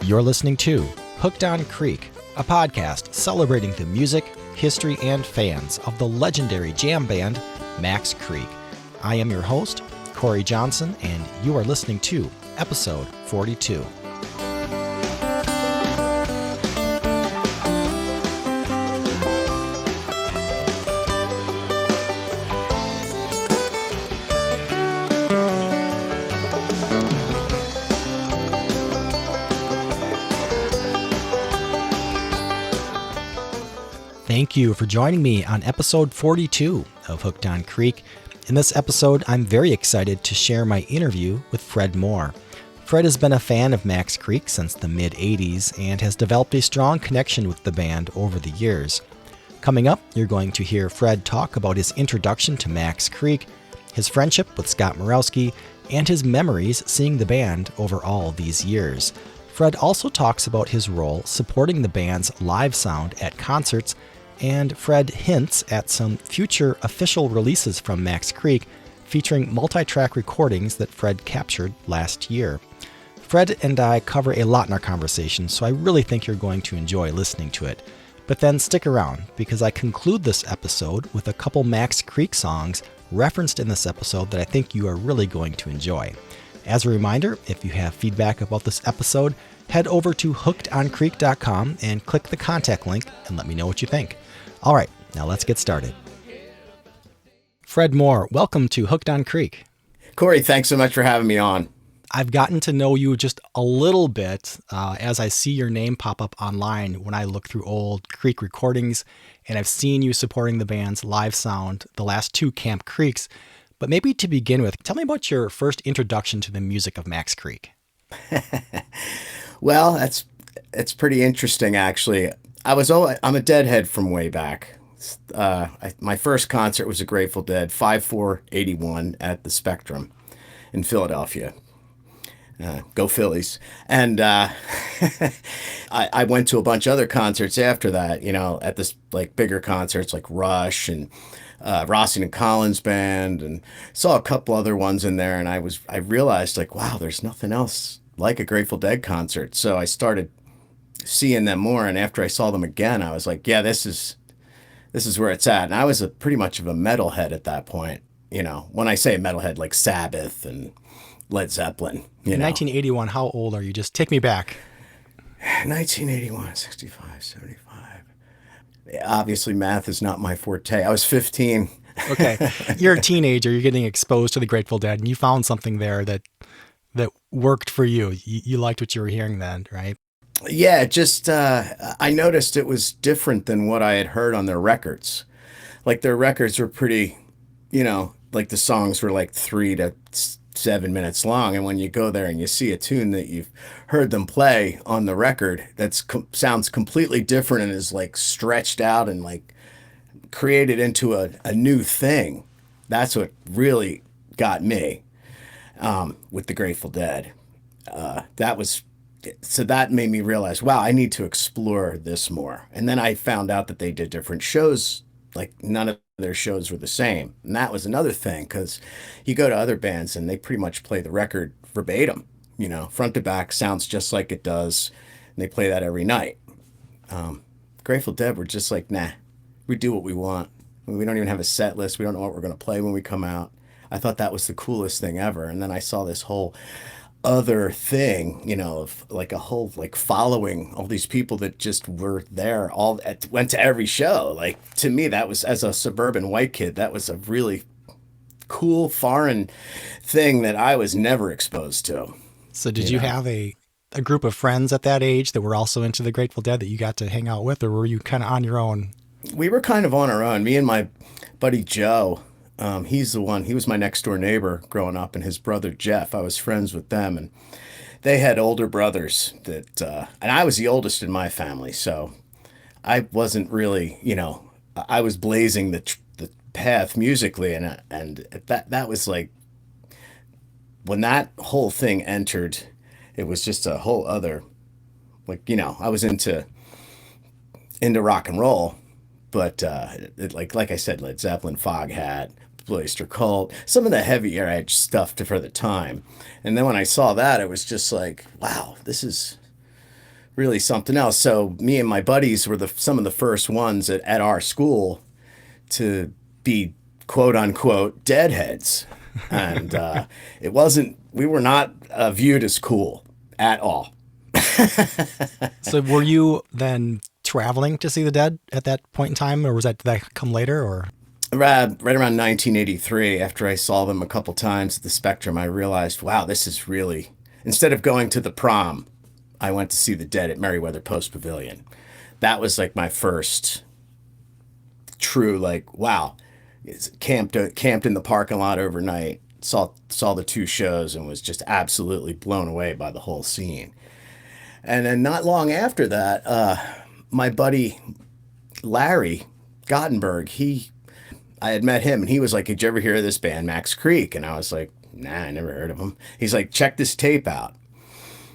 You're listening to Hooked on Creek, a podcast celebrating the music, history, and fans of the legendary jam band Max Creek. I am your host, Korre Johnson, and you are listening to episode 42. Thank you for joining me on episode 42 of Hooked on Creek. In this episode, I'm very excited to share my interview with Fred Moore. Fred has been a fan of Max Creek since the mid-'80s and has developed a strong connection with the band over the years. Coming up, you're going to hear Fred talk about his introduction to Max Creek, his friendship with Scott Murawski, and his memories seeing the band over all these years. Fred also talks about his role supporting the band's live sound at concerts, and Fred hints at some future official releases from Max Creek featuring multitrack recordings that Fred captured last year. Fred and I cover a lot in our conversation, so I really think you're going to enjoy listening to it. But then stick around, because I conclude this episode with a couple Max Creek songs referenced in this episode that I think you are really going to enjoy. As a reminder, if you have feedback about this episode, head over to hookedoncreek.com and click the contact link and let me know what you think. All right, now let's get started. Fred Moore, welcome to Hooked on Creek. Korre, thanks so much for having me on. I've gotten to know you just a little bit as I see your name pop up online when I look through old Creek recordings, and I've seen you supporting the band's live sound the last two Camp Creeks. But maybe to begin with, tell me about your first introduction to the music of Max Creek. Well, it's pretty interesting, actually. I'm a Deadhead from way back. My first concert was a Grateful Dead 5/4/81 at the Spectrum in Philadelphia. Go Phillies. And I went to a bunch of other concerts after that, at this like bigger concerts like Rush and Rossi and Collins Band, and saw a couple other ones in there, and I realized like, wow, there's nothing else like a Grateful Dead concert. So I started seeing them more, and after I saw them again, I was like, yeah, this is where it's at. And I was pretty much of a metalhead at that point. When I say metalhead, like Sabbath and Led Zeppelin. In 1981, how old are you? Just take me back. 1981, 65, 75. Obviously, math is not my forte. I was 15. Okay. You're a teenager. You're getting exposed to the Grateful Dead, and you found something there that worked for you. You liked what you were hearing then, right? Yeah, just I noticed it was different than what I had heard on their records. Like their records were pretty, like the songs were like 3 to 7 minutes long. And when you go there and you see a tune that you've heard them play on the record, sounds completely different and is like stretched out and like created into a new thing. That's what really got me with the Grateful Dead. So that made me realize, wow, I need to explore this more. And then I found out that they did different shows. Like none of their shows were the same. And that was another thing, because you go to other bands and they pretty much play the record verbatim, front to back, sounds just like it does. And they play that every night. Grateful Dead were just like, nah, we do what we want. We don't even have a set list. We don't know what we're going to play when we come out. I thought that was the coolest thing ever. And then I saw this whole other thing, of like a whole like following, all these people that just were there, went to every show. Like to me, that was, as a suburban white kid, that was a really cool foreign thing that I was never exposed to. So did you have a group of friends at that age that were also into the Grateful Dead that you got to hang out with, or were you kind of on your own? We were kind of on our own. Me and my buddy Joe. He was my next door neighbor growing up, and his brother Jeff, I was friends with them, and they had older brothers that, and I was the oldest in my family. So I wasn't really, I was blazing the path musically. And that was like, when that whole thing entered, it was just a whole other, like, I was into rock and roll, but like I said, Led Zeppelin, Foghat, Oyster Cult, some of the heavier edge stuff for the time. And then when I saw that, it was just like, wow, this is really something else. So me and my buddies were some of the first ones at our school to be quote unquote deadheads. And it wasn't, we were not viewed as cool at all. So were you then traveling to see the Dead at that point in time, or did that come later? Or Right around 1983, after I saw them a couple times at the Spectrum, I realized, wow, this is really, instead of going to the prom, I went to see the Dead at Merriweather Post Pavilion. That was like my first true, like, wow, camped in the parking lot overnight, saw the two shows, and was just absolutely blown away by the whole scene. And then not long after that, my buddy Larry Gottenberg, I had met him, and he was like, "Did you ever hear of this band, Max Creek?" And I was like, "Nah, I never heard of them." He's like, "Check this tape out."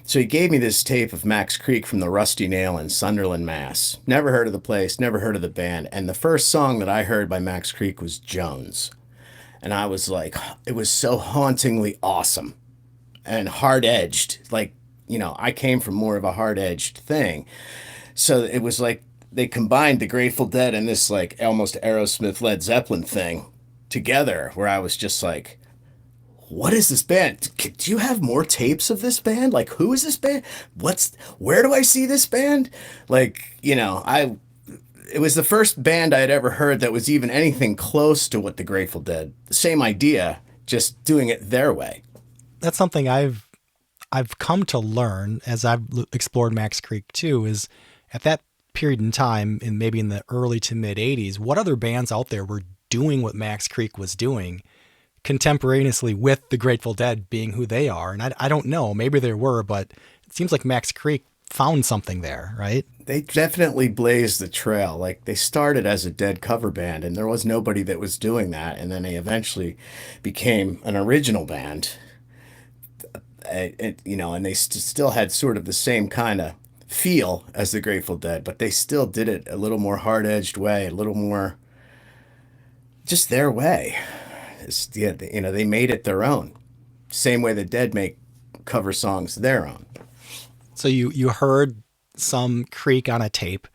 So he gave me this tape of Max Creek from the Rusty Nail in Sunderland, Mass. Never heard of the place, never heard of the band. And the first song that I heard by Max Creek was Jones. And I was like, it was so hauntingly awesome and hard-edged. Like, I came from more of a hard-edged thing. So it was like they combined the Grateful Dead and this like almost Aerosmith Led Zeppelin thing together, where I was just like, what is this band? Do you have more tapes of this band? Like, who is this band? Where do I see this band? Like, it was the first band I had ever heard that was even anything close to what the Grateful Dead, the same idea, just doing it their way. That's something I've come to learn as I've explored Max Creek too, is at that period in time, in maybe in the early to mid 80s, what other bands out there were doing what Max Creek was doing contemporaneously with the Grateful Dead being who they are? And I don't know, maybe there were, but it seems like Max Creek found something there, right? They definitely blazed the trail. Like, they started as a Dead cover band, and there was nobody that was doing that. And then they eventually became an original band. And they still had sort of the same kind of feel as the Grateful Dead, but they still did it a little more hard-edged way, a little more just their way. They made it their own. Same way the Dead make cover songs their own. So you heard some Creek on a tape.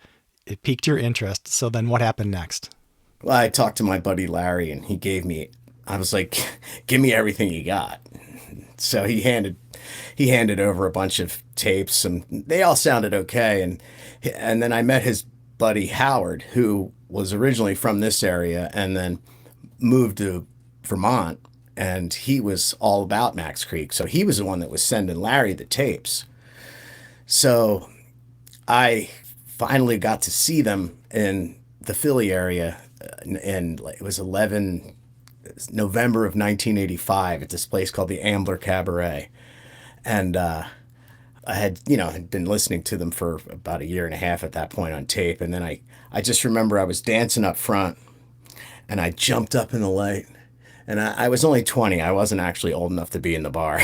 It piqued your interest. So then what happened next? Well, I talked to my buddy Larry, and I was like, give me everything you got. So he handed over a bunch of tapes, and they all sounded okay. And then I met his buddy Howard, who was originally from this area and then moved to Vermont, and he was all about Max Creek. So he was the one that was sending Larry the tapes. So I finally got to see them in the Philly area, and it was November of 1985 at this place called the Ambler Cabaret. And I had been listening to them for about a year and a half at that point on tape. And then I just remember I was dancing up front, and I jumped up in the light. And I was only 20. I wasn't actually old enough to be in the bar.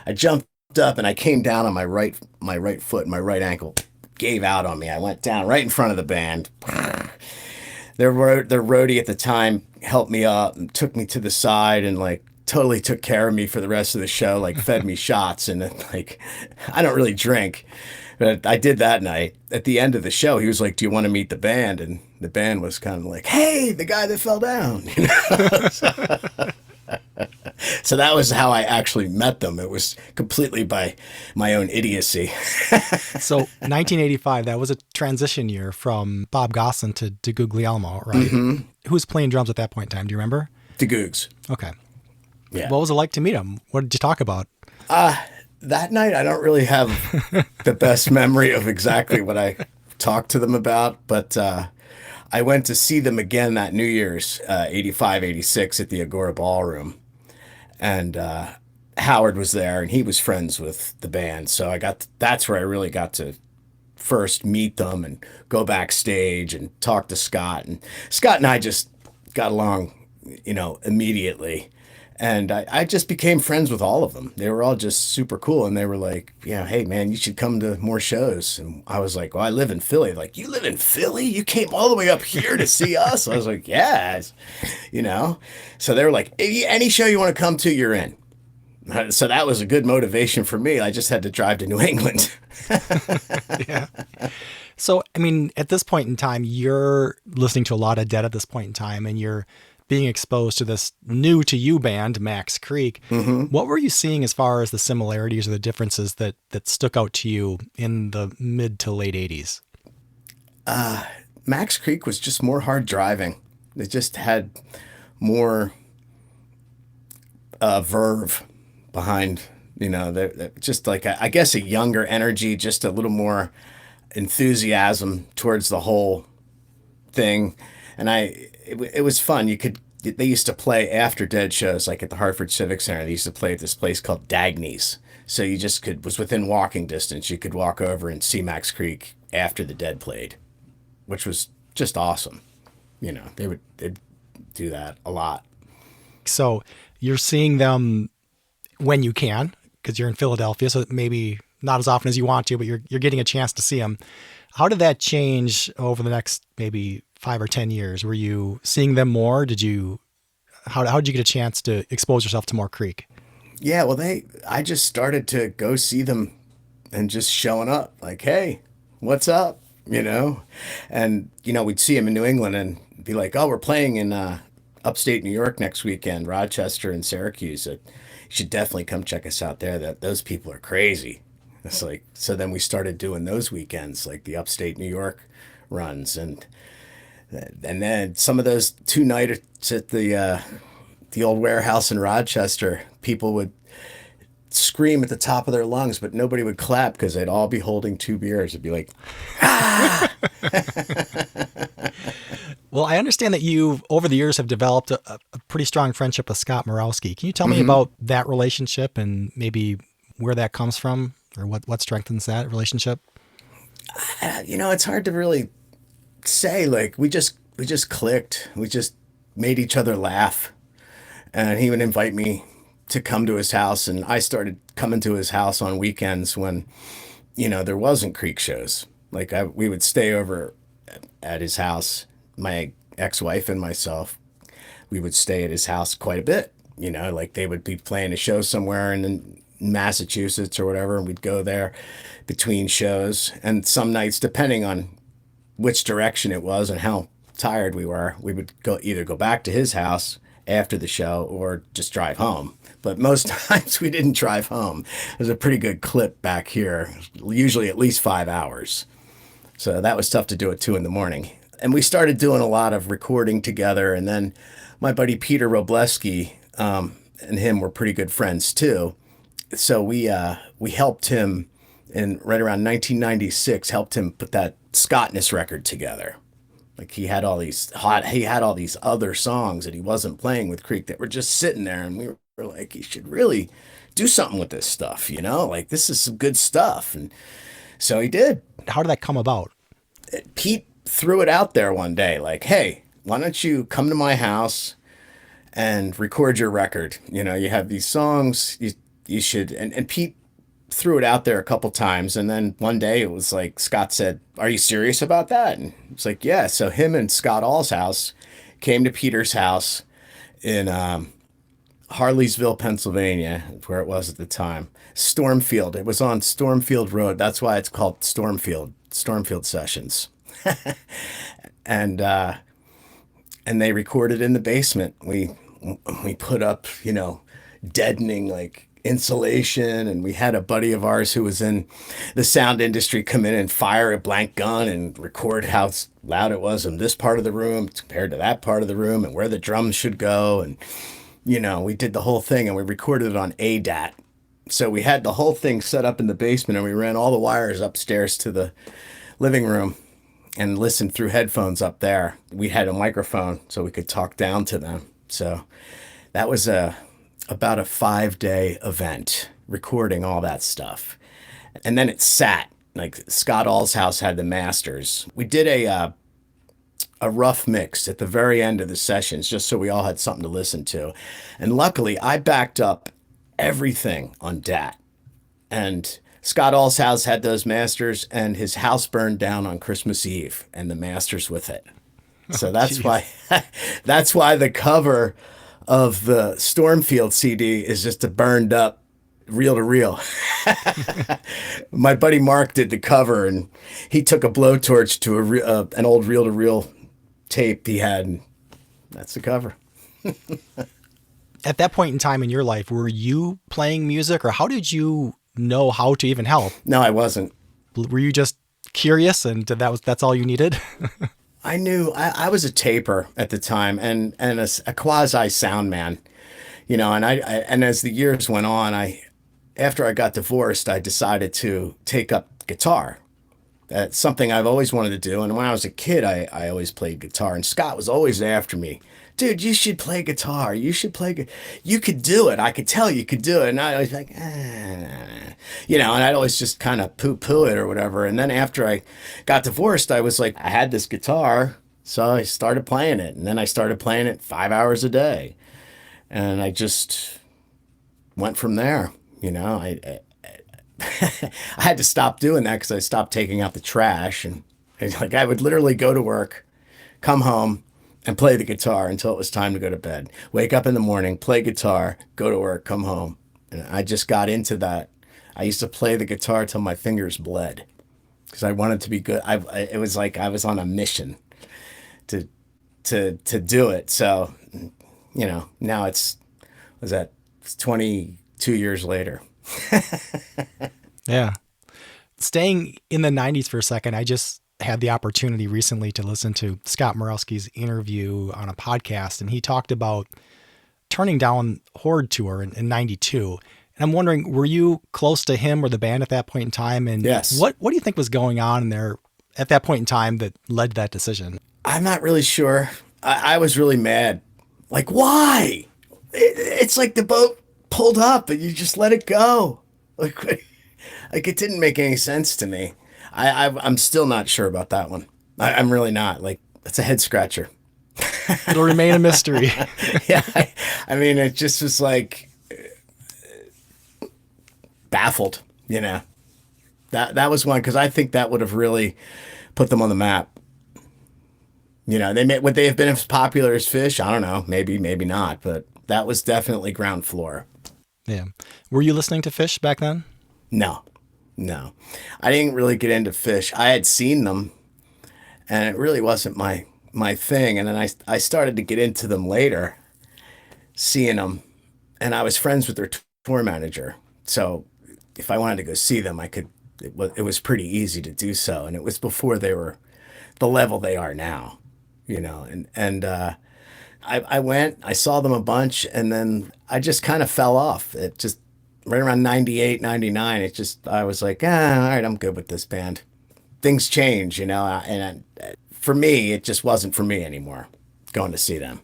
I jumped up, and I came down on my right foot, and my right ankle gave out on me. I went down right in front of the band. Their roadie at the time helped me up and took me to the side, and like totally took care of me for the rest of the show, like fed me shots. And like, I don't really drink, but I did that night. At the end of the show, he was like, "Do you want to meet the band?" And the band was kind of like, "Hey, the guy that fell down." So that was how I actually met them. It was completely by my own idiocy. So 1985, that was a transition year from Bob Gosselin to Guglielmo, right? Mm-hmm. Who was playing drums at that point in time? Do you remember? The Googs. Okay. Yeah. What was it like to meet him? What did you talk about? That night, I don't really have the best memory of exactly what I talked to them about, but I went to see them again that New Year's, 85, 86 at the Agora Ballroom. And Howard was there, and he was friends with the band. So that's where I really got to first meet them and go backstage and talk to Scott. And Scott and I just got along, immediately. And I just became friends with all of them. They were all just super cool. And they were like, hey, man, you should come to more shows. And I was like, well, I live in Philly. Like, you live in Philly? You came all the way up here to see us? I was like, yeah, So they were like, any show you want to come to, you're in. So that was a good motivation for me. I just had to drive to New England. Yeah. So, I mean, at this point in time, you're listening to a lot of Dead at this point in time, and you're being exposed to this new to you band, Max Creek. What were you seeing as far as the similarities or the differences that stuck out to you in the mid to late 80s? Max Creek was just more hard driving. It just had more verve behind, just like, I guess, a younger energy, just a little more enthusiasm towards the whole thing. And it was fun. They used to play after Dead shows, like at the Hartford Civic Center. They used to play at this place called Dagny's. So you just was within walking distance. You could walk over and see Max Creek after the Dead played, which was just awesome. They'd do that a lot. So you're seeing them when you can, because you're in Philadelphia, so maybe not as often as you want to, but you're getting a chance to see them. How did that change over the next maybe 5 or 10 years? Were you seeing them more? How did you get a chance to expose yourself to more Creek? Yeah, well, I just started to go see them and just showing up like, hey, what's up? And, we'd see them in New England and be like, oh, we're playing in upstate New York next weekend, Rochester and Syracuse. You should definitely come check us out there. Those people are crazy. It's like, so then we started doing those weekends, like the upstate New York runs. And then some of those 2 nights at the old warehouse in Rochester, people would scream at the top of their lungs, but nobody would clap because they'd all be holding 2 beers. It'd be like, ah! Well, I understand that you, over the years, have developed a pretty strong friendship with Scott Murawski. Can you tell me about that relationship and maybe where that comes from, or what strengthens that relationship? It's hard to really say. Like, we just clicked. We just made each other laugh. And he would invite me to come to his house, and I started coming to his house on weekends when, there wasn't Creek shows. Like, we would stay over at his house. My ex-wife and myself, we would stay at his house quite a bit. Like, they would be playing a show somewhere in Massachusetts or whatever, and we'd go there between shows. And some nights, depending on which direction it was and how tired we were, we would either go back to his house after the show or just drive home. But most times we didn't drive home. It was a pretty good clip back here, usually at least 5 hours. So that was tough to do at 2 a.m. And we started doing a lot of recording together. And then my buddy Peter Robleski and him were pretty good friends too. So we helped him right around 1996, helped him put that Scottness record together. Like, he had all these other songs that he wasn't playing with Creek that were just sitting there, and we were like, you should really do something with this stuff, like, this is some good stuff. And so he did. How did that come about? Pete threw it out there one day, like, hey, why don't you come to my house and record your record? You have these songs, you should. And Pete threw it out there a couple times, and then one day it was like, Scott said, are you serious about that? And it's like, yeah. So him and Scott Allshouse came to Peter's house in Harleysville, Pennsylvania, where it was at the time. Stormfield. It was on Stormfield Road. That's why it's called Stormfield Sessions. And they recorded in the basement. We put up, deadening, like, insulation, and we had a buddy of ours who was in the sound industry come in and fire a blank gun and record how loud it was in this part of the room compared to that part of the room and where the drums should go. And we did the whole thing, and we recorded it on ADAT. So we had the whole thing set up in the basement, and we ran all the wires upstairs to the living room and listened through headphones up there. We had a microphone so we could talk down to them. So that was about a 5-day event, recording all that stuff. And then it sat. Like, Scott Allshouse had the masters. We did a rough mix at the very end of the sessions, just so we all had something to listen to. And luckily, I backed up everything on DAT. And Scott Allshouse had those masters, and his house burned down on Christmas Eve, and the masters with it. So that's why the cover of the Stormfield CD is just a burned up reel to reel. My buddy Mark did the cover, and he took a blowtorch to an old reel to reel tape he had, and that's the cover. At that point in time in your life, were you playing music, or how did you know how to even help? No, I wasn't. Were you just curious and that's all you needed? I knew I was a taper at the time, and a quasi sound man, and and as the years went on, after I got divorced, I decided to take up guitar. That's something I've always wanted to do. And when I was a kid, I always played guitar. And Scott was always after me. Dude, you should play guitar. You should play. You could do it. I could tell you could do it. And I was like, and I'd always just kind of poo-poo it or whatever. And then after I got divorced, I was like, I had this guitar. So I started playing it. And then I started playing it 5 hours a day. And I just went from there. I had to stop doing that because I stopped taking out the trash, and like I would literally go to work, come home, and play the guitar until it was time to go to bed. Wake up in the morning, play guitar, go to work, come home, and I just got into that. I used to play the guitar till my fingers bled because I wanted to be good. It was like I was on a mission to do it. So, now it's 22 years later. Yeah. Staying in the 90s for a second, I just had the opportunity recently to listen to Scott Murawski's interview on a podcast, and he talked about turning down Horde Tour in 92. And I'm wondering, were you close to him or the band at that point in time? And yes. What do you think was going on in there at that point in time that led to that decision? I'm not really sure. I was really mad. Like, why? It's like the boat pulled up and you just let it go. Like it didn't make any sense to me. I'm still not sure about that one. I'm really not. Like, it's a head scratcher. It'll remain a mystery. Yeah. I mean, it just was like baffled, That was one, because I think that would have really put them on the map. Would they have been as popular as Fish? I don't know. Maybe not. But that was definitely ground floor. Yeah. Were you listening to Fish back then? No. I didn't really get into Fish. I had seen them, and it really wasn't my thing. And then I started to get into them later, seeing them, and I was friends with their tour manager. So if I wanted to go see them, I could. It was pretty easy to do so, and it was before they were the level they are now, I went, I saw them a bunch, and then I just kind of fell off. It just, right around 98, 99, I was like, all right, I'm good with this band. Things change, and for me, it just wasn't for me anymore, going to see them.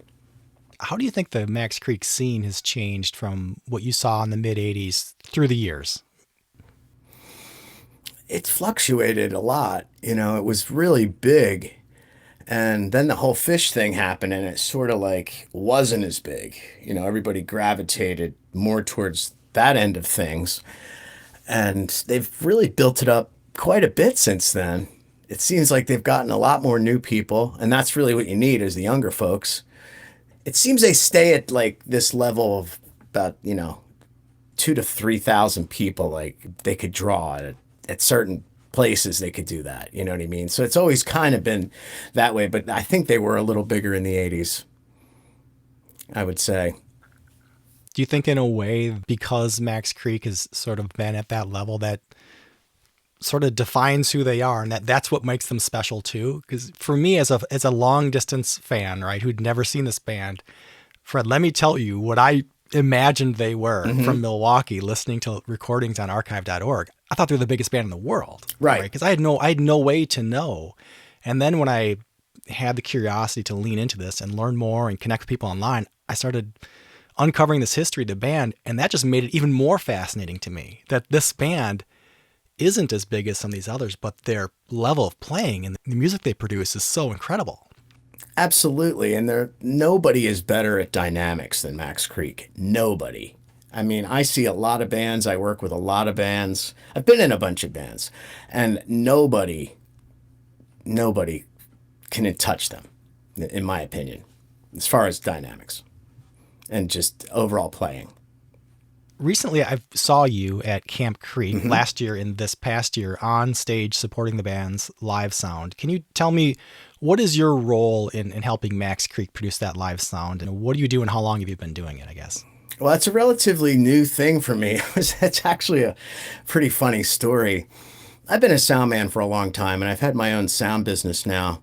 How do you think the Max Creek scene has changed from what you saw in the mid-'80s through the years? It's fluctuated a lot. It was really big. And then the whole Fish thing happened, and it sort of like wasn't as big. Everybody gravitated more towards that end of things. And they've really built it up quite a bit since then. It seems like they've gotten a lot more new people, and that's really what you need is the younger folks. It seems they stay at like this level of about, 2,000 to 3,000 people, like they could draw at certain places. They could do that. You know what I mean? So it's always kind of been that way, but I think they were a little bigger in the 80s, I would say. Do you think in a way, because Max Creek has sort of been at that level, that sort of defines who they are, and that's what makes them special too? Because for me, as a long distance fan, right, who'd never seen this band, Fred, let me tell you what I imagined they were from Milwaukee, listening to recordings on archive.org. I thought they were the biggest band in the world. Right. Because I had no way to know. And then when I had the curiosity to lean into this and learn more and connect with people online, I started uncovering this history of the band. And that just made it even more fascinating to me that this band isn't as big as some of these others, but their level of playing and the music they produce is so incredible. Absolutely. And nobody is better at dynamics than Max Creek. Nobody. I mean, I see a lot of bands. I work with a lot of bands. I've been in a bunch of bands, and nobody can touch them, in my opinion, as far as dynamics. and just overall playing. Recently, I saw you at Camp Creek last year and this past year on stage supporting the band's live sound. Can you tell me what is your role in helping Max Creek produce that live sound? And what do you do and how long have you been doing it, I guess? Well, it's a relatively new thing for me. It's actually a pretty funny story. I've been a sound man for a long time, and I've had my own sound business now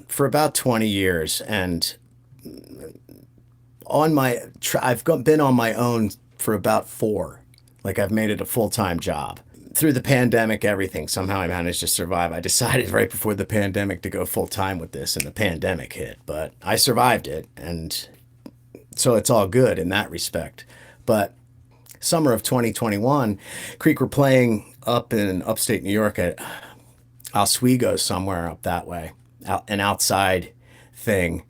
for about 20 years. And been on my own for about 4. Like I've made it a full-time job. Through the pandemic, everything, somehow I managed to survive. I decided right before the pandemic to go full-time with this, and the pandemic hit, but I survived it, and so it's all good in that respect. But summer of 2021, Creek were playing up in upstate New York at Oswego, somewhere up that way, an outside thing.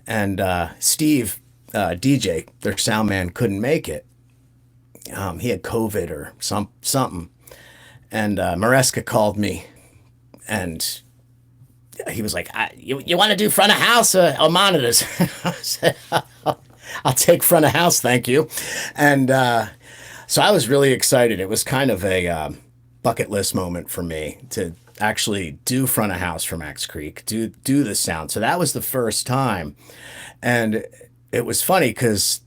And Steve, DJ, their sound man, couldn't make it. He had COVID or something. And Murawski called me, and he was like, you want to do front of house or monitors? I said, I'll take front of house, thank you. And so I was really excited. It was kind of a bucket list moment for me to actually do front of house for Max Creek, do the sound. So that was the first time. And it was funny because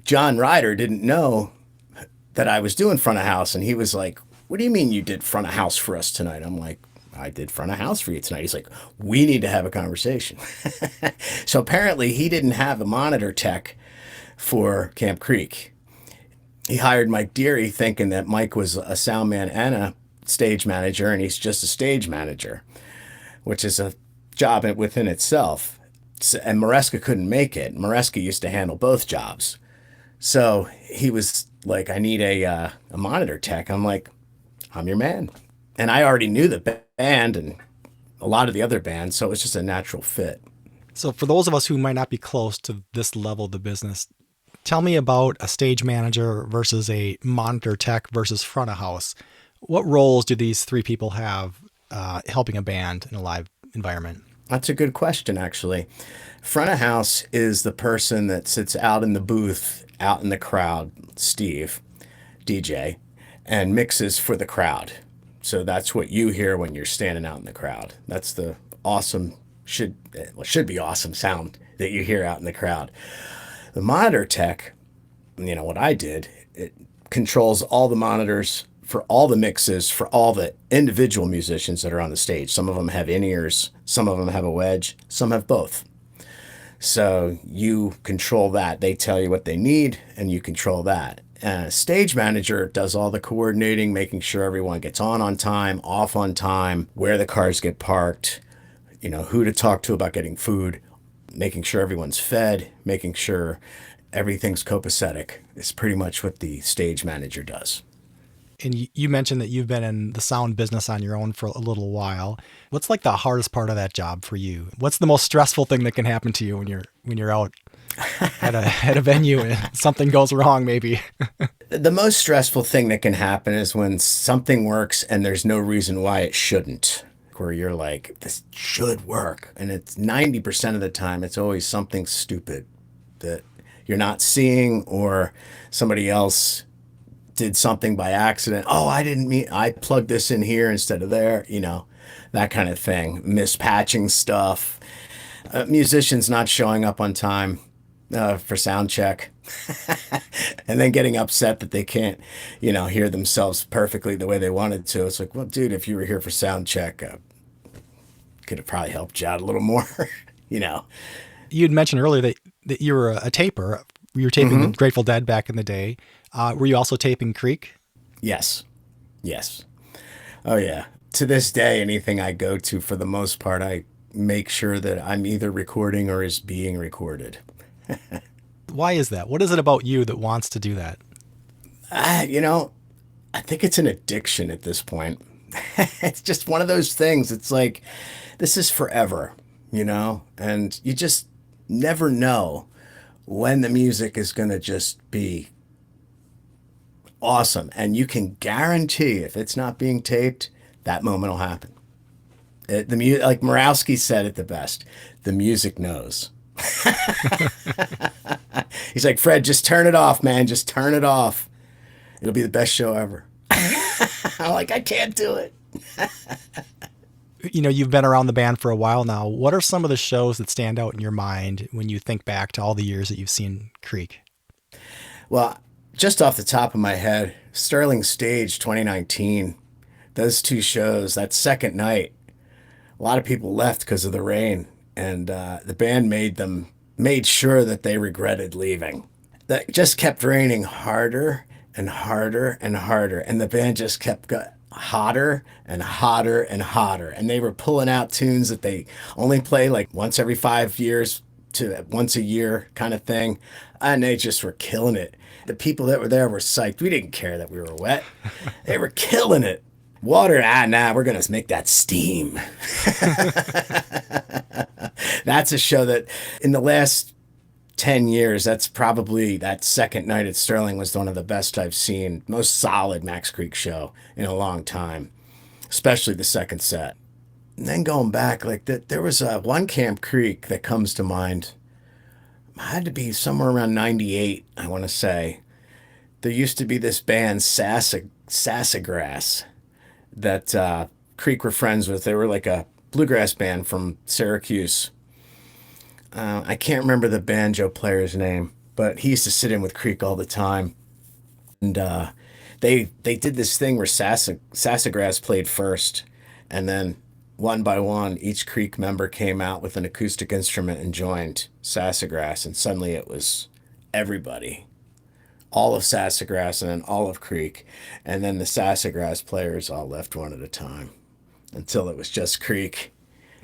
John Ryder didn't know that I was doing front of house. And he was like, what do you mean you did front of house for us tonight? I'm like, I did front of house for you tonight. He's like, we need to have a conversation. So apparently he didn't have a monitor tech for Camp Creek. He hired Mike Deary thinking that Mike was a sound man and a stage manager, and he's just a stage manager, which is a job within itself. And Murawski couldn't make it. Murawski used to handle both jobs. So he was like, I need a monitor tech. I'm like, I'm your man. And I already knew the band and a lot of the other bands, so it was just a natural fit. So for those of us who might not be close to this level of the business, tell me about a stage manager versus a monitor tech versus front of house. What roles do these 3 people have helping a band in a live environment? That's a good question, actually. Front of house is the person that sits out in the booth, out in the crowd, Steve, DJ, and mixes for the crowd. So that's what you hear when you're standing out in the crowd. That's the awesome, should be awesome sound that you hear out in the crowd. The monitor tech, what I did, it controls all the monitors for all the mixes for all the individual musicians that are on the stage. Some of them have in-ears, some of them have a wedge, some have both. So you control that. They tell you what they need, and you control that. Stage manager does all the coordinating, making sure everyone gets on time, off on time, where the cars get parked, who to talk to about getting food, making sure everyone's fed, making sure everything's copacetic is pretty much what the stage manager does. And you mentioned that you've been in the sound business on your own for a little while. What's like the hardest part of that job for you? What's the most stressful thing that can happen to you when you're out at a venue and something goes wrong, maybe? The most stressful thing that can happen is when something works and there's no reason why it shouldn't. Where you're like, this should work. And it's 90% of the time, it's always something stupid that you're not seeing, or somebody else did something by accident. Oh, I plugged this in here instead of there, that kind of thing. Mispatching stuff. Musicians not showing up on time for sound check. And then getting upset that they can't, hear themselves perfectly the way they wanted to. It's like, well, dude, if you were here for sound check, could have probably helped you out a little more, You had mentioned earlier that you were a taper. You were taping the Grateful Dead back in the day. Were you also taping Creek? Yes. Oh, yeah. To this day, anything I go to, for the most part, I make sure that I'm either recording or is being recorded. Why is that? What is it about you that wants to do that? I think it's an addiction at this point. It's just one of those things. It's like, this is forever, and you just never know when the music is going to just be awesome. And you can guarantee if it's not being taped, that moment will happen. Like Murawski said it the best, the music knows. He's like, Fred, just turn it off, man. Just turn it off. It'll be the best show ever. I'm like, I can't do it. You know, you've been around the band for a while now. What are some of the shows that stand out in your mind when you think back to all the years that you've seen Creek? Well, just off the top of my head, Sterling Stage 2019, those two shows, that second night, a lot of people left because of the rain, and the band made sure that they regretted leaving. That just kept raining harder and harder and harder, and the band just kept hotter and hotter and hotter, and they were pulling out tunes that they only play like once every 5 years to once a year kind of thing, and they just were killing it. The people that were there were psyched. We didn't care that we were wet. They were killing it. Water, nah, we're going to make that steam. That's a show that in the last 10 years, that's probably that second night at Sterling was one of the best I've seen. Most solid Max Creek show in a long time, especially the second set. And then going back, like there was one Camp Creek that comes to mind. It had to be somewhere around 98, I want to say. There used to be this band, Sassagrass, that Creek were friends with. They were like a bluegrass band from Syracuse. I can't remember the banjo player's name, but he used to sit in with Creek all the time. And they did this thing where Sassagrass played first, and then one by one, each Creek member came out with an acoustic instrument and joined Sassagrass, and suddenly it was everybody. All of Sassagrass and then all of Creek, and then the Sassagrass players all left one at a time until it was just Creek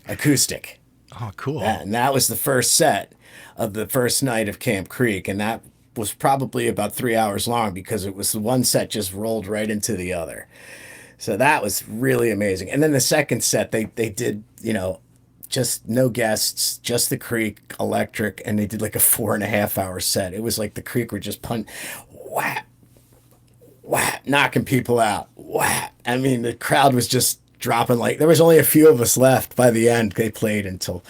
acoustic. Oh, cool. And that was the first set of the first night of Camp Creek, and that was probably about 3 hours long because it was the one set just rolled right into the other. So that was really amazing. And then the second set, they did, just no guests, just the Creek electric, and they did like a 4.5 hour set. It was like the Creek were just whap, whap, knocking people out, whap. I mean, the crowd was just dropping like, there was only a few of us left by the end. They played until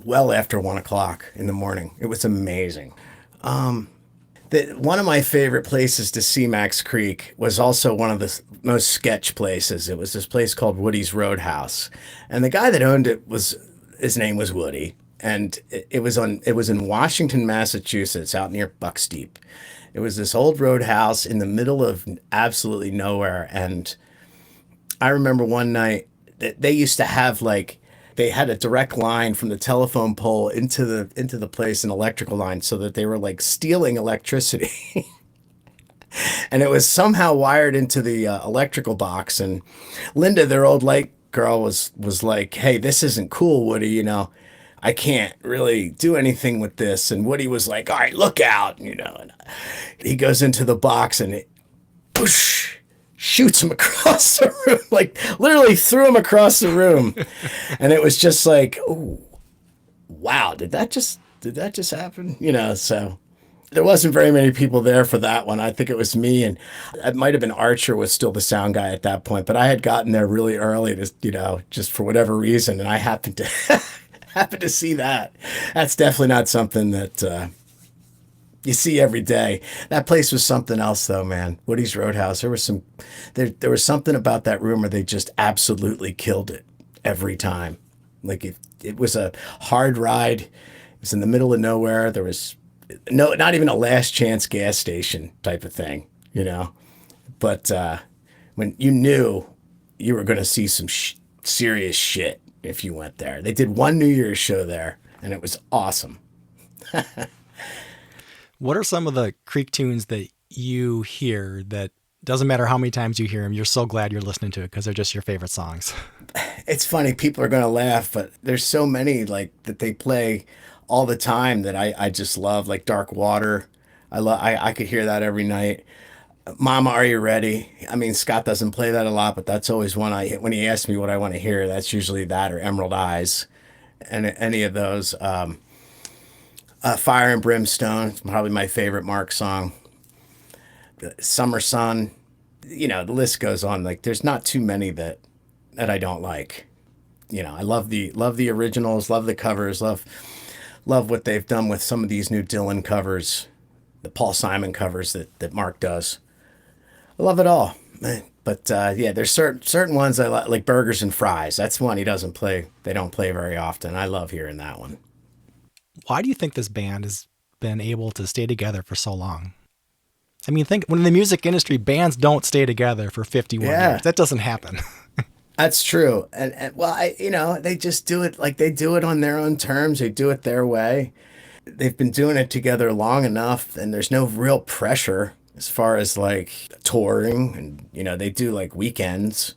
well after 1 o'clock in the morning. It was amazing. One of my favorite places to see Max Creek was also one of the most sketch places. It was this place called Woody's Roadhouse, and the guy that owned it his name was Woody, and it was in Washington, Massachusetts, out near Bucksteep. It was this old roadhouse in the middle of absolutely nowhere, and I remember one night that they used to have they had a direct line from the telephone pole into the place, an electrical line, so that they were like stealing electricity. And it was somehow wired into the electrical box. And Linda, their old light girl, was like, "Hey, this isn't cool, Woody. I can't really do anything with this." And Woody was like, "All right, look out." And he goes into the box and it, whoosh, shoots him across the room, like literally threw him across the room. And it was just like, oh, wow, did that just happen? So there wasn't very many people there for that one. I think it was me, and it might have been Archer was still the sound guy at that point, but I had gotten there really early to, just for whatever reason. And I happened to see that. That's definitely not something that, you see every day. That place was something else, though, man. Woody's Roadhouse. There was something about that room where they just absolutely killed it every time. Like it was a hard ride. It was in the middle of nowhere. There was not even a last chance gas station type of thing, But when you knew you were going to see some serious shit if you went there. They did one New Year's show there, and it was awesome. What are some of the Creek tunes that you hear that doesn't matter how many times you hear them, you're so glad you're listening to it because they're just your favorite songs? It's funny, people are going to laugh, but there's so many that they play all the time that I just love, like Dark Water. I could hear that every night. Mama, Are You Ready? I mean, Scott doesn't play that a lot, but that's always one when he asks me what I want to hear, that's usually that or Emerald Eyes, and any of those. Fire and Brimstone, probably my favorite Mark song. Summer Sun, the list goes on. Like, there's not too many that I don't like. I love the originals, love the covers, love love what they've done with some of these new Dylan covers, the Paul Simon covers that Mark does. I love it all. But yeah, there's certain ones I like Burgers and Fries. That's one he doesn't play. They don't play very often. I love hearing that one. Why do you think this band has been able to stay together for so long? I mean, think when in the music industry, bands don't stay together for 51 years. That doesn't happen. That's true. And well, they just do it like they do it on their own terms. They do it their way. They've been doing it together long enough, and there's no real pressure as far as like touring. And, they do like weekends.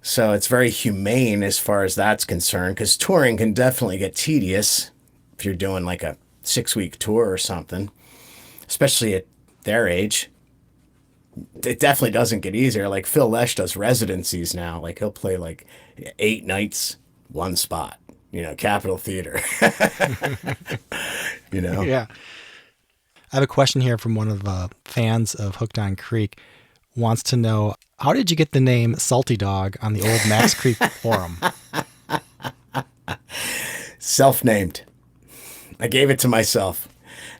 So it's very humane as far as that's concerned, because touring can definitely get tedious if you're doing like a 6-week tour or something, especially at their age. It definitely doesn't get easier. Like Phil Lesh does residencies now. Like he'll play like 8 nights, one spot, Capitol Theater. Yeah. I have a question here from one of the fans of Hooked on Creek. Wants to know, how did you get the name Salty Dog on the old Max Creek forum? Self-named. I gave it to myself.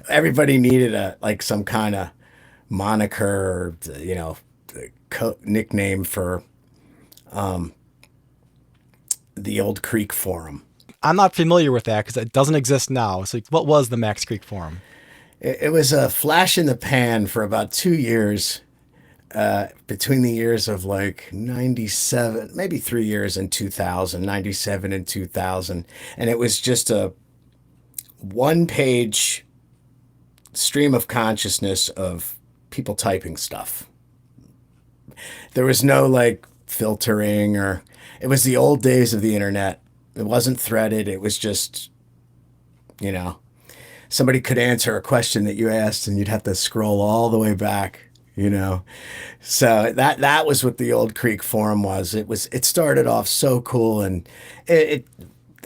Everybody needed some kind of moniker or, nickname for the old Creek forum. I'm not familiar with that because it doesn't exist now. So what was the Max Creek forum? It was a flash in the pan for about 2 years, between the years of like 97, maybe 3 years in 2000, 97 and 2000. And it was just a one-page stream of consciousness of people typing stuff. There was no like filtering, or it was the old days of the internet. It wasn't threaded. It was just, somebody could answer a question that you asked and you'd have to scroll all the way back, So that was what the old Creek forum was. It started off so cool, and it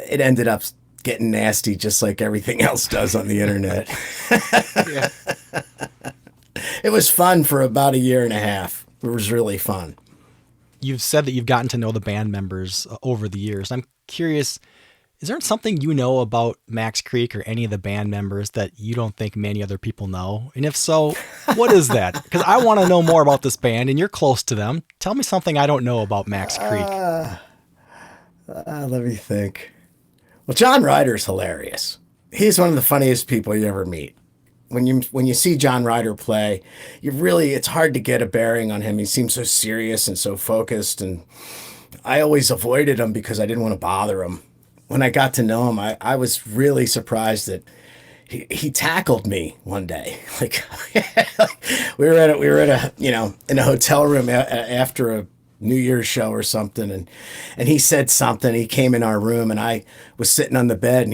ended up getting nasty just like everything else does on the internet. Yeah. It was fun for about 1.5 years. It was really fun. You've said that you've gotten to know the band members over the years. I'm curious, is there something you know about Max Creek or any of the band members that you don't think many other people know? And if so, what is that? Because I want to know more about this band, and you're close to them. Tell me something I don't know about Max Creek. Let me think. Well, John Ryder's hilarious. He's one of the funniest people you ever meet. When you see John Ryder play, it's hard to get a bearing on him. He seems so serious and so focused, and I always avoided him because I didn't want to bother him. When I got to know him, I was really surprised that he tackled me one day. Like we were at a in a hotel room after a New Year's show or something, and he said something. He came in our room, and I was sitting on the bed, and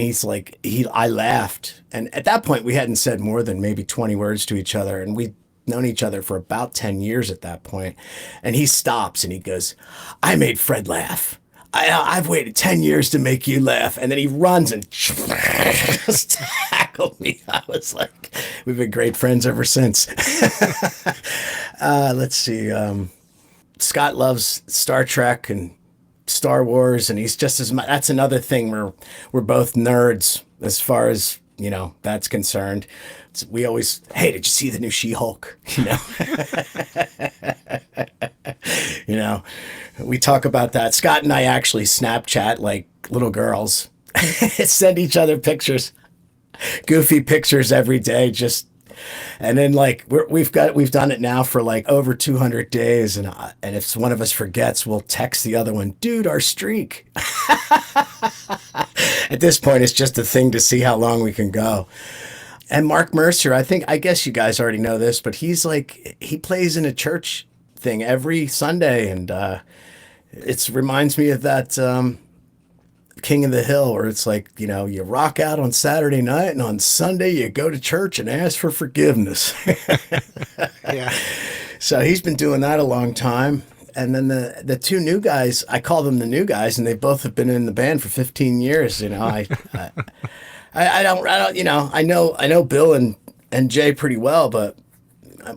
I laughed. And at that point, we hadn't said more than maybe 20 words to each other, and we'd known each other for about 10 years at that point. And he stops and he goes, "I made Fred laugh. I've waited 10 years to make you laugh." And then he runs and just tackled me. I was like, we've been great friends ever since. Let's see. Scott loves Star Trek and Star Wars, and he's just as much. That's another thing where we're both nerds as far as, that's concerned. We always, hey, did you see the new She-Hulk? We talk about that. Scott and I actually Snapchat like little girls, send each other pictures, goofy pictures every day, and then like we've done it now for like over 200 days, and if one of us forgets, we'll text the other one, "Dude, our streak." At this point, it's just a thing to see how long we can go. And Mark Mercer, I guess you guys already know this, but he plays in a church thing every Sunday, and it reminds me of that King of the Hill, where it's like, you rock out on Saturday night, and on Sunday you go to church and ask for forgiveness. Yeah. So he's been doing that a long time. And then the two new guys, I call them the new guys, and they both have been in the band for 15 years. I know Bill and Jay pretty well, but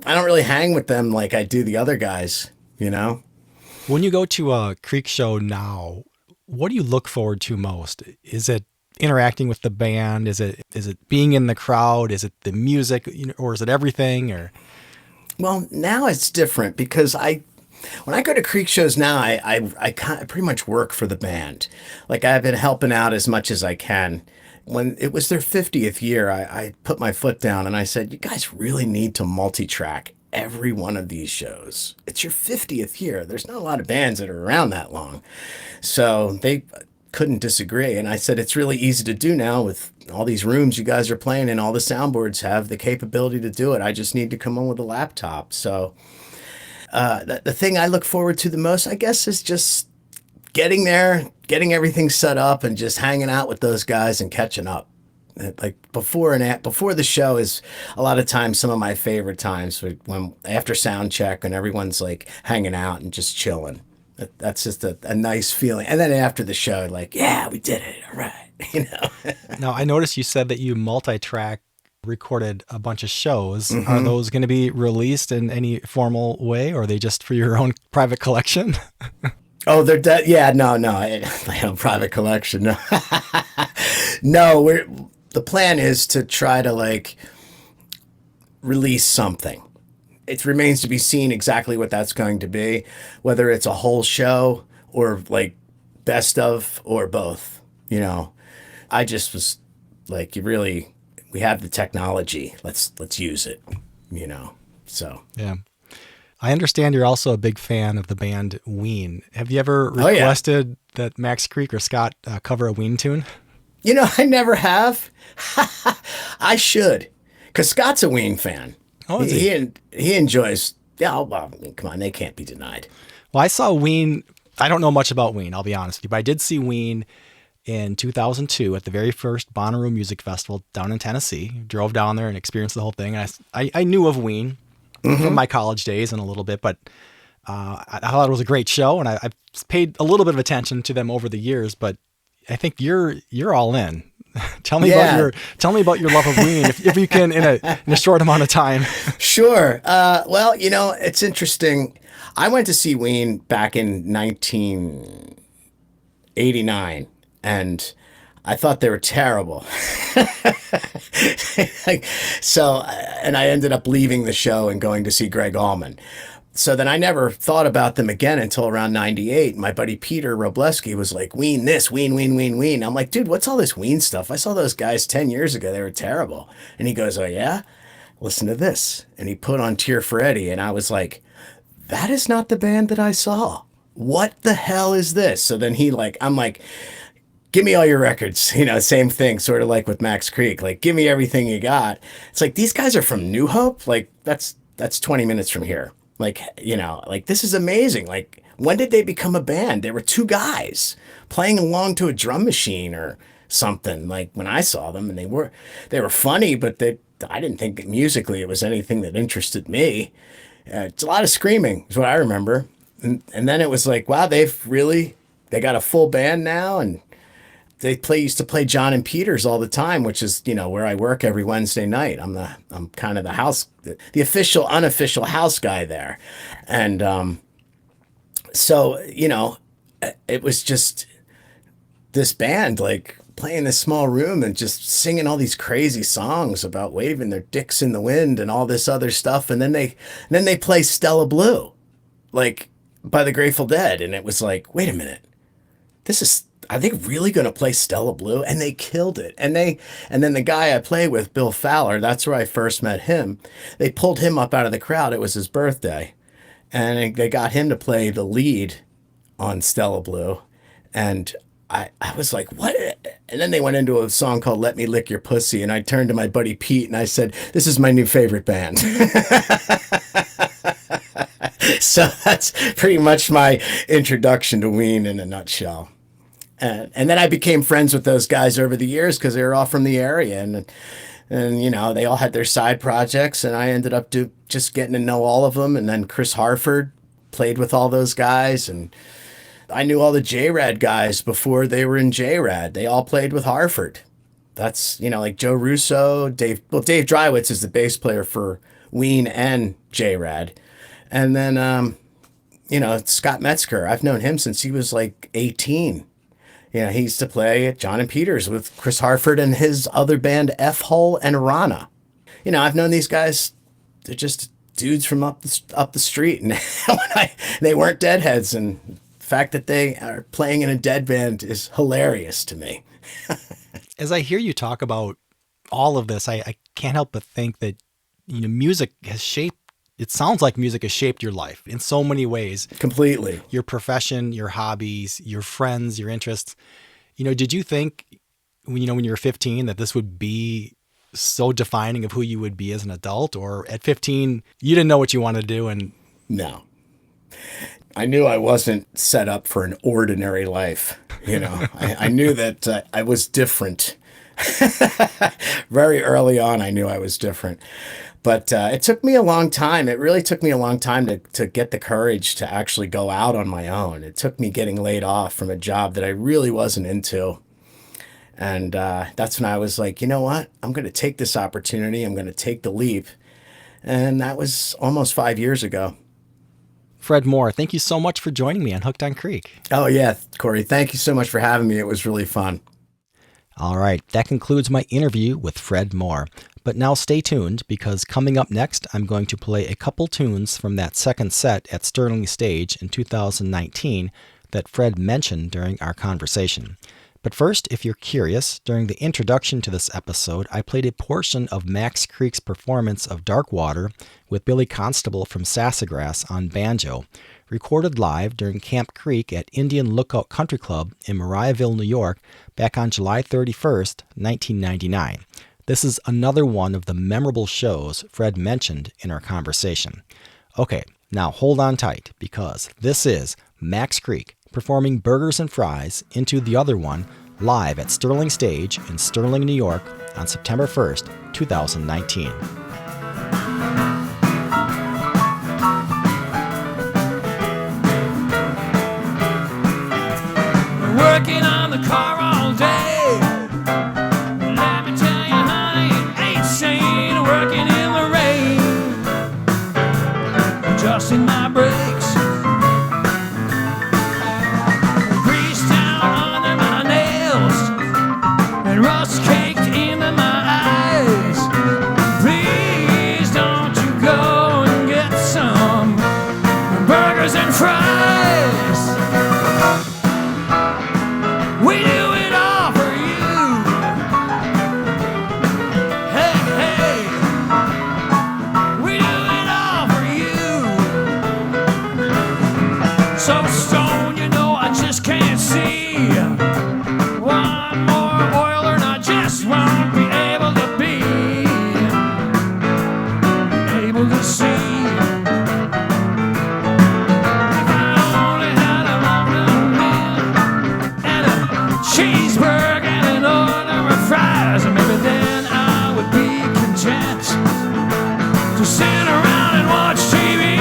I don't really hang with them like I do the other guys, When you go to a Creek show now, what do you look forward to most? Is it interacting with the band? Is it being in the crowd? Is it the music, or is it everything? Or Well, now it's different because when I go to Creek shows now, I pretty much work for the band. Like I've been helping out as much as I can. When it was their 50th year, I put my foot down and I said, you guys really need to multi-track every one of these shows. It's your 50th year. There's not a lot of bands that are around that long. So they couldn't disagree. And I said, it's really easy to do now with all these rooms you guys are playing and all the soundboards have the capability to do it. I just need to come on with a laptop. So the thing I look forward to the most, I guess, is just getting there, getting everything set up and just hanging out with those guys and catching up. Like before the show is a lot of times some of my favorite times when after sound check and everyone's like hanging out and just chilling. That's just a nice feeling. And then after the show, like, yeah, we did it. All right. Now, I noticed you said that you multi-track recorded a bunch of shows. Mm-hmm. Are those going to be released in any formal way, or are they just for your own private collection? Oh, they're dead. Yeah, no, I have a private collection. No, no. The plan is to try to like release something. It remains to be seen exactly what that's going to be, whether it's a whole show or like best of or both. I just was like, we have the technology. Let's use it. So yeah. I understand you're also a big fan of the band Ween. Have you ever requested that Max Creek or Scott cover a Ween tune? I never have. I should, because Scott's a Ween fan. Oh, is he? He enjoys. Yeah, well, I mean, come on, they can't be denied. Well, I saw Ween. I don't know much about Ween, I'll be honest with you, but I did see Ween in 2002 at the very first Bonnaroo Music Festival down in Tennessee. Drove down there and experienced the whole thing. And I knew of Ween from my college days and a little bit, but I thought it was a great show, and I've paid a little bit of attention to them over the years. But I think you're all in. Tell me about your love of Ween, if you can, in a short amount of time. Sure. Well, it's interesting. I went to see Ween back in 1989, and I thought they were terrible. So, and I ended up leaving the show and going to see Greg Allman. So then I never thought about them again until around 98. My buddy Peter Robleski was like, Ween this, Ween, Ween, Ween, Ween. I'm like, dude, what's all this Ween stuff? I saw those guys 10 years ago. They were terrible. And he goes, oh, yeah? Listen to this. And he put on Tear for Eddie. And I was like, that is not the band that I saw. What the hell is this? So then I'm like, give me all your records. Same thing, sort of like with Max Creek. Like, give me everything you got. It's like, these guys are from New Hope? Like, that's 20 minutes from here. Like, this is amazing. Like, when did they become a band? They were two guys playing along to a drum machine or something. Like, when I saw them, and they were funny, but I didn't think musically it was anything that interested me. It's a lot of screaming is what I remember. And then it was like, wow, they got a full band now, and they used to play John and Peters all the time, which is, where I work every Wednesday night. I'm kind of the official, unofficial house guy there. And so, it was just this band, like, playing this small room and just singing all these crazy songs about waving their dicks in the wind and all this other stuff. And then they play Stella Blue, like, by the Grateful Dead. And it was like, wait a minute, are they really going to play Stella Blue? And they killed it. And then the guy I play with, Bill Fowler, that's where I first met him. They pulled him up out of the crowd. It was his birthday. And they got him to play the lead on Stella Blue. And I was like, what? And then they went into a song called Let Me Lick Your Pussy. And I turned to my buddy Pete and I said, this is my new favorite band. So that's pretty much my introduction to Ween in a nutshell. And then I became friends with those guys over the years because they were all from the area. And they all had their side projects. And I ended up just getting to know all of them. And then Chris Harford played with all those guys. And I knew all the J-Rad guys before they were in J-Rad. They all played with Harford. That's, like Joe Russo, Dave Drywitz is the bass player for Ween and J-Rad. And then, Scott Metzger, I've known him since he was like 18. He used to play at John and Peter's with Chris Hartford and his other band, F Hole and Rana. I've known these guys. They're just dudes from up the street, and they weren't deadheads. And the fact that they are playing in a dead band is hilarious to me. As I hear you talk about all of this, I can't help but think that music has shaped. It sounds like music has shaped your life in so many ways. Completely. Your profession, your hobbies, your friends, your interests. Did you think, when you were 15, that this would be so defining of who you would be as an adult? Or at 15, you didn't know what you wanted to do? And no, I knew I wasn't set up for an ordinary life. I knew that I was different. Very early on, I knew I was different. But it took me a long time. It really took me a long time to get the courage to actually go out on my own. It took me getting laid off from a job that I really wasn't into. And that's when I was like, you know what? I'm going to take this opportunity. I'm going to take the leap. And that was almost 5 years ago. Fred Moore, thank you so much for joining me on Hooked on Creek. Oh, yeah, Korre. Thank you so much for having me. It was really fun. All right, that concludes my interview with Fred Moore. But now stay tuned, because coming up next, I'm going to play a couple tunes from that second set at Sterling Stage in 2019 that Fred mentioned during our conversation. But first, if you're curious, during the introduction to this episode, I played a portion of Max Creek's performance of Dark Water with Billy Constable from Sassafras on banjo, recorded live during Camp Creek at Indian Lookout Country Club in Mariahville, New York, back on July 31st, 1999. This is another one of the memorable shows Fred mentioned in our conversation. Okay, now hold on tight, because this is Max Creek performing Burgers and Fries into the other one live at Sterling Stage in Sterling, New York on September 1st, 2019. Working on the car all day. Let me tell you, honey, it ain't sane. Working in the rain, adjusting my brakes. Grease down under my nails and rust caked into my eyes. Please don't you go and get some burgers and fries. We do it all for you. Hey, hey. We do it all for you. So stoned, I just can't see. One more oiler and I just won't be able to be able to see. Cheeseburger and an order of fries, and maybe then I would be content to sit around and watch TV.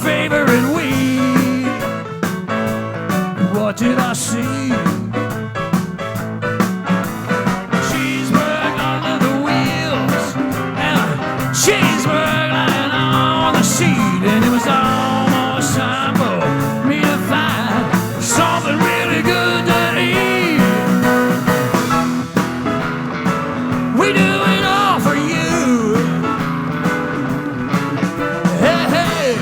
favorite weed. What did I see? Cheeseburger under the wheels and a cheeseburger lying on the seat, and it was almost time for me to find something really good to eat. We do it all for you. Hey, hey.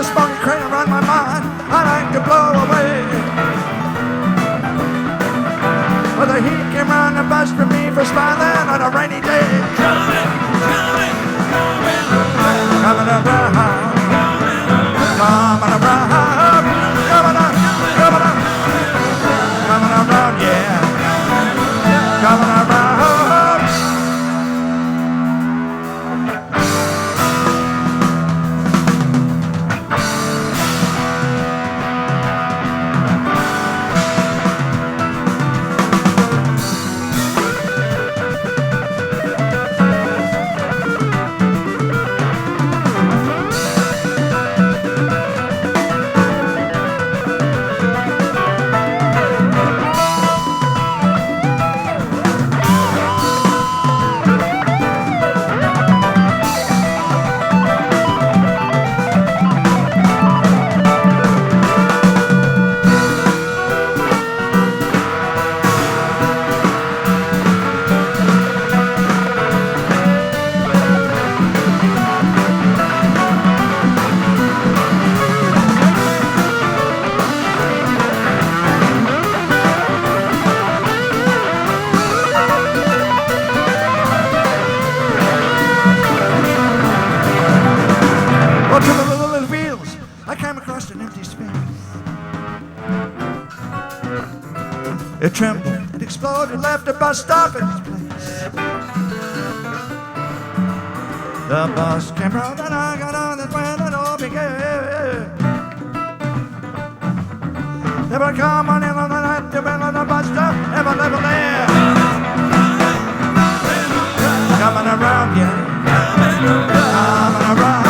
the smoky crane around my mind. I like to blow away. But the heat came round and bust for me for smiling on a rainy day. Coming around. Coming around. Coming around. Coming around, yeah. Coming around. It trembled and exploded, left a bus stop in its place. The bus came round and I got on, that's when it all began. They were coming in on the night, they went on the bus stop, ever level there. Coming around, yeah. Coming around.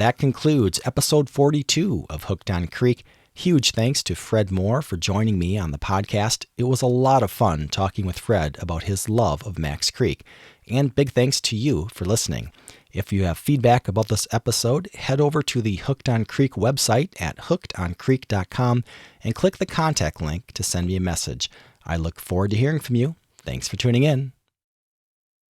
That concludes episode 42 of Hooked on Creek. Huge thanks to Fred Moore for joining me on the podcast. It was a lot of fun talking with Fred about his love of Max Creek. And big thanks to you for listening. If you have feedback about this episode, head over to the Hooked on Creek website at hookedoncreek.com and click the contact link to send me a message. I look forward to hearing from you. Thanks for tuning in.